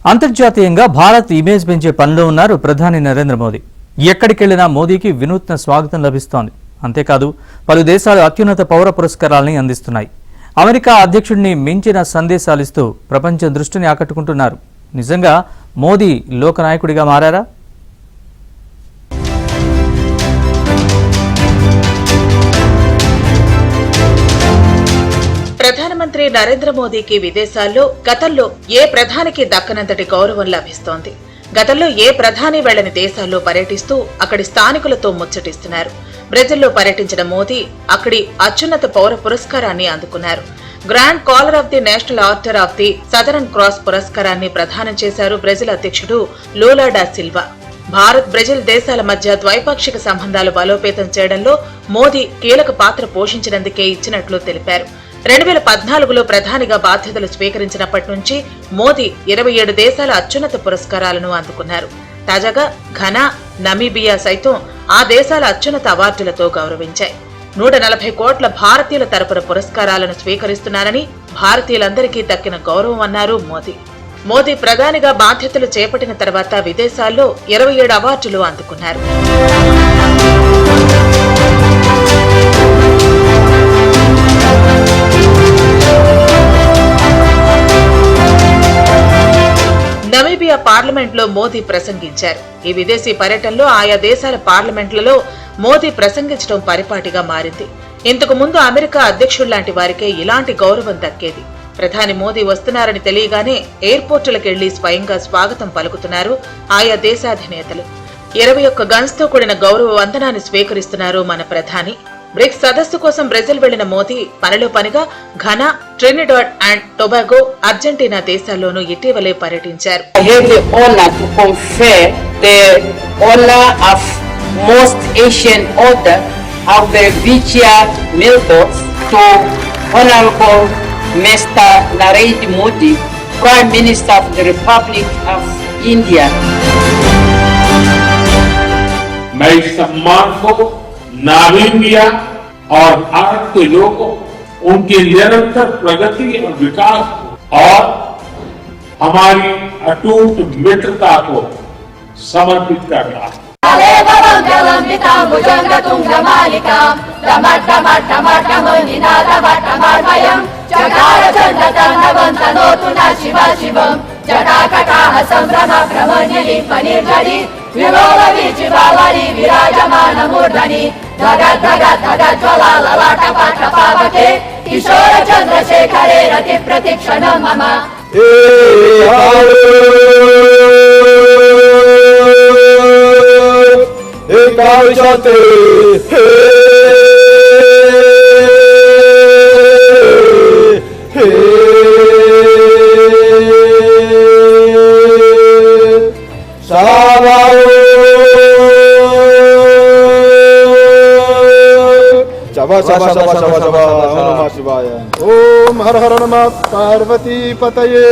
అంతర్జాతీయంగా భారత్ ఇమేజ్ పెంచే పనిలో ఉన్నారు ప్రధాని నరేంద్ర మోదీ. ఎక్కడికెళ్లినా మోదీకి వినూత్న స్వాగతం లభిస్తోంది. అంతేకాదు పలు దేశాలు అత్యున్నత పౌర పురస్కారాలని అందిస్తున్నాయి. అమెరికా అధ్యక్షుడిని మించిన సందేశాలిస్తూ ప్రపంచం దృష్టిని ఆకట్టుకుంటున్నారు. నిజంగా మోదీ లోకనాయకుడిగా మారారా? ప్రధానమంత్రి నరేంద్ర మోదీకి విదేశాల్లో గతంలో ఏ ప్రధానికి దక్కనంతటి గౌరవం లభిస్తోంది. గతంలో ఏ ప్రధాని వెళ్లని దేశాల్లో పర్యటిస్తూ అక్కడి స్థానికులతో ముచ్చటిస్తున్నారు. బ్రెజిల్లో పర్యటించిన మోదీ అక్కడి అత్యున్నత పౌర పురస్కారాన్ని అందుకున్నారు. Grand caller of the national order of the southern cross పురస్కారాన్ని ప్రదానం చేశారు బ్రెజిల్ అధ్యక్షుడు Lula da Silva. Bharat Brazil దేశాల మధ్య ద్వైపాక్షిక సంబంధాలు బలోపేతం చేయడంలో మోదీ కీలక పాత్ర పోషించినందుకే ఇచ్చినట్లు తెలిపారు. 2014లో ప్రధానిగా బాధ్యతలు స్వీకరించినప్పటి నుంచి మోదీ 27 దేశాల అత్యున్నత పురస్కారాలను అందుకున్నారు. తాజాగా ఘనా, నమీబియా సైతం ఆ దేశాల అత్యున్నత అవార్డులతో గౌరవించాయి. 140 కోట్ల భారతీయుల తరపున పురస్కారాలను స్వీకరిస్తున్నారని భారతీయులందరికీ దక్కిన గౌరవం అన్నారు మోదీ. మోదీ ప్రధానిగా బాధ్యతలు చేపట్టిన తర్వాత విదేశాల్లో 27 అవార్డులు అందుకున్నారు. నమీబియా పార్లమెంట్లో మోదీ ప్రసంగించారు. ఈ విదేశీ పర్యటనలో ఆయా దేశాల పార్లమెంట్లలో మోదీ ప్రసంగించడం పరిపాటిగా మారింది. ఇంతకు ముందు అమెరికా అధ్యక్షుల్లాంటి వారికే ఇలాంటి గౌరవం దక్కేది. ప్రధాని మోదీ వస్తున్నారని తెలియగానే ఎయిర్పోర్టులకెళ్లి స్వయంగా స్వాగతం పలుకుతున్నారు ఆయా దేశాధినేతలు. 21 గన్స్ తో కూడిన గౌరవ వందనాన్ని స్వీకరిస్తున్నారు మన ప్రధాని. బ్రిక్స్ సదస్సు కోసం బ్రెజిల్ వెళ్లిన మోదీ పనిలో పనిగా Ghana, Trinidad and Tobago, Argentina దేశాల్లోనూ ఇటీవలే పర్యటించారు. Mr. Narendra Modi, Prime Minister of the Republic of India. मैं इस सम्मान को नामीबिया और भारत के लोगों, उनकी निरंतर प्रगति और विकास और हमारी अटूट मित्रता को समर्पित करता हूं. किशोर चंद्रशेखरे रति प्रतीक्षण मम ओम हर हर नमः पार्वती पतये.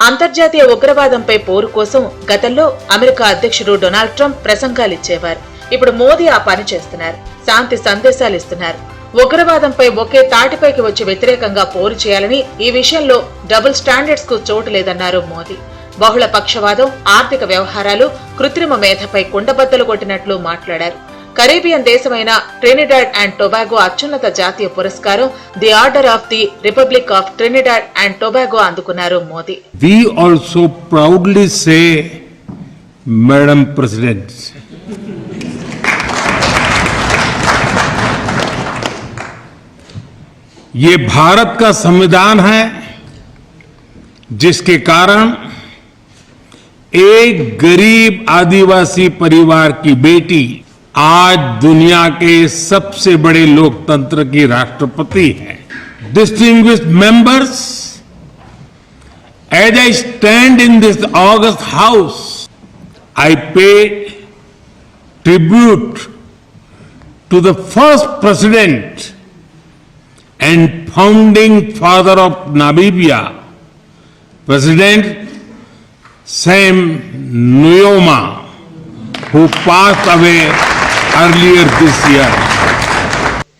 అంతర్జాతీయ ఉగ్రవాదంపై పోరు కోసం గతంలో అమెరికా అధ్యక్షుడు డొనాల్డ్ ట్రంప్ ప్రసంగాలిచ్చేవారు. ఇప్పుడు మోదీ ఆ పని చేస్తున్నారు. శాంతి సందేశాలు ఇస్తున్నారు. ఉగ్రవాదంపై ఒకే తాటిపైకి వచ్చి వ్యతిరేకంగా పోరు చేయాలని, ఈ విషయంలో డబుల్ స్టాండర్డ్స్ కు చోటు లేదన్నారు మోదీ. బహుళ పక్షవాదం, ఆర్థిక వ్యవహారాలు, కృత్రిమ మేధపై కుండబద్దలు కొట్టినట్లు మాట్లాడారు. కరీబియన్ దేశమైన ట్రినిడాడ్ అండ్ టొబాగో అత్యున్నత జాతీయ పురస్కారం the order of the republic of Trinidad and Tobago అందుకున్నారు Modi. We also proudly say, Madam President, ये भारत का संविधान है जिसके कारण एक गरीब आदिवासी परिवार की बेटी आज दुनिया के सबसे बड़े लोकतंत्र की राष्ट्रपति है. Distinguished members, as I stand in this august house, I pay tribute to the first president and founding father of Namibia, President Sam Nujoma, who passed away earlier this year.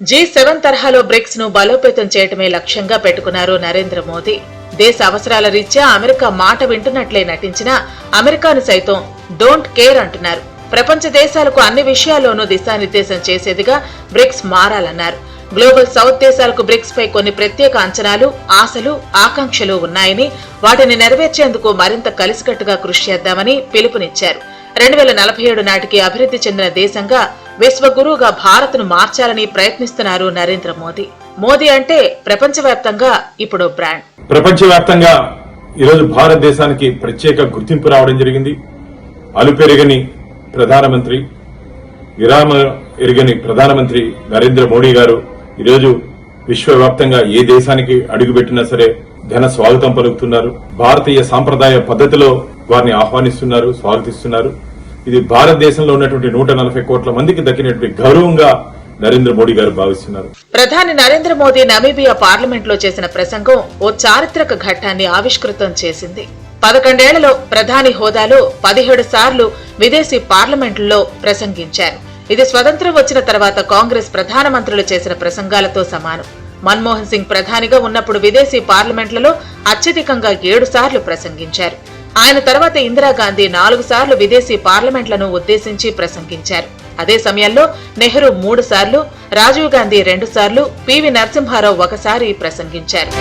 G7 తరహాలో bricks ను బలోపేతం చేయటమే లక్ష్యంగా పెట్టుకున్నారు నరేంద్ర మోదీ. దేశ అవసరాల రీత్యా America మాట వింటున్నట్లే నటించినా అమెరికాను సైతం డోంట్ కేర్ అంటున్నారు. ప్రపంచ దేశాలకు అన్ని విషయాల్లోనూ దిశానిర్దేశం చేసేదిగా బ్రిక్స్ మారాలన్నారు. గ్లోబల్ సౌత్ దేశాలకు బ్రిక్స్ పై కొన్ని ప్రత్యేక అంచనాలు, ఆశలు, ఆకాంక్షలు ఉన్నాయని వాటిని నెరవేర్చేందుకు మరింత కలిసికట్టుగా కృషి చేద్దామని పిలుపునిచ్చారు. 2047 నాటికి అభివృద్ధి చెందిన దేశంగా విశ్వగురువుగా భారత్ను మార్చాలని ప్రయత్నిస్తున్నారు నరేంద్ర మోదీ. మోదీ అంటే ప్రపంచవ్యాప్తంగా ఇప్పుడు బ్రాండ్. ప్రపంచవ్యాప్తంగా ఈరోజు భారతదేశానికి ప్రత్యేక గుర్తింపు రావడం జరిగింది. అలుపెరగని ప్రధానమంత్రి, విరామ ఎరగని ప్రధానమంత్రి నరేంద్ర మోడీ గారు ఈరోజు విశ్వవ్యాప్తంగా ఏ దేశానికి అడుగుపెట్టినా సరే ఘన స్వాగతం పలుకుతున్నారు. భారతీయ సాంప్రదాయ పద్ధతిలో వారిని ఆహ్వానిస్తున్నారు, స్వాగతిస్తున్నారు. ఇది భారతదేశంలో ఉన్నటువంటి 140 కోట్ల మందికి దక్కినటువంటి గౌరవంగా నరేంద్ర మోడీ గారు భావిస్తున్నారు. ప్రధాని నరేంద్ర మోదీ నమీబియా పార్లమెంట్ లో చేసిన ప్రసంగం ఓ చారిత్రక ఘట్టాన్ని ఆవిష్కృతం చేసింది. 11 ఏళ్లలో ప్రధాని హోదాలో 17 సార్లు విదేశీ పార్లమెంట్లో ప్రసంగించారు. ఇది స్వతంత్రం వచ్చిన తర్వాత కాంగ్రెస్ ప్రధానమంత్రులు చేసిన ప్రసంగాలతో సమానం. మన్మోహన్ సింగ్ ప్రధానిగా ఉన్నప్పుడు విదేశీ పార్లమెంట్లలో అత్యధికంగా 7 సార్లు ప్రసంగించారు. ఆయన తర్వాత ఇందిరాగాంధీ 4 సార్లు విదేశీ పార్లమెంట్లను ఉద్దేశించి ప్రసంగించారు. అదే సమయంలో నెహ్రూ 3 సార్లు, రాజీవ్ గాంధీ 2 సార్లు, పివి నరసింహారావు 1 సారి ప్రసంగించారు.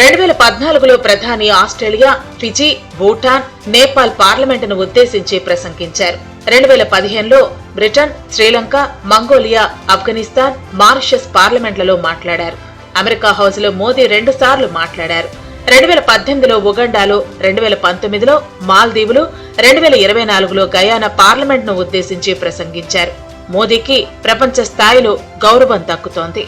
2014లో ప్రధాని ఆస్ట్రేలియా, ఫిజీ, భూటాన్, నేపాల్ పార్లమెంటును ఉద్దేశించి ప్రసంగించారు. 2015లో Britain, Sri Lanka, Mongolia, Afghanistan, Mauritius పార్లమెంట్లలో మాట్లాడారు. అమెరికా హౌస్ లో మోదీ 2 సార్లు మాట్లాడారు. 2018లో ఉగండాలో, 2019లో మాల్దీవులు, 2024లో గయానా పార్లమెంట్ను ఉద్దేశించి ప్రసంగించారు. మోదీకి ప్రపంచ స్థాయిలో గౌరవం దక్కుతోంది.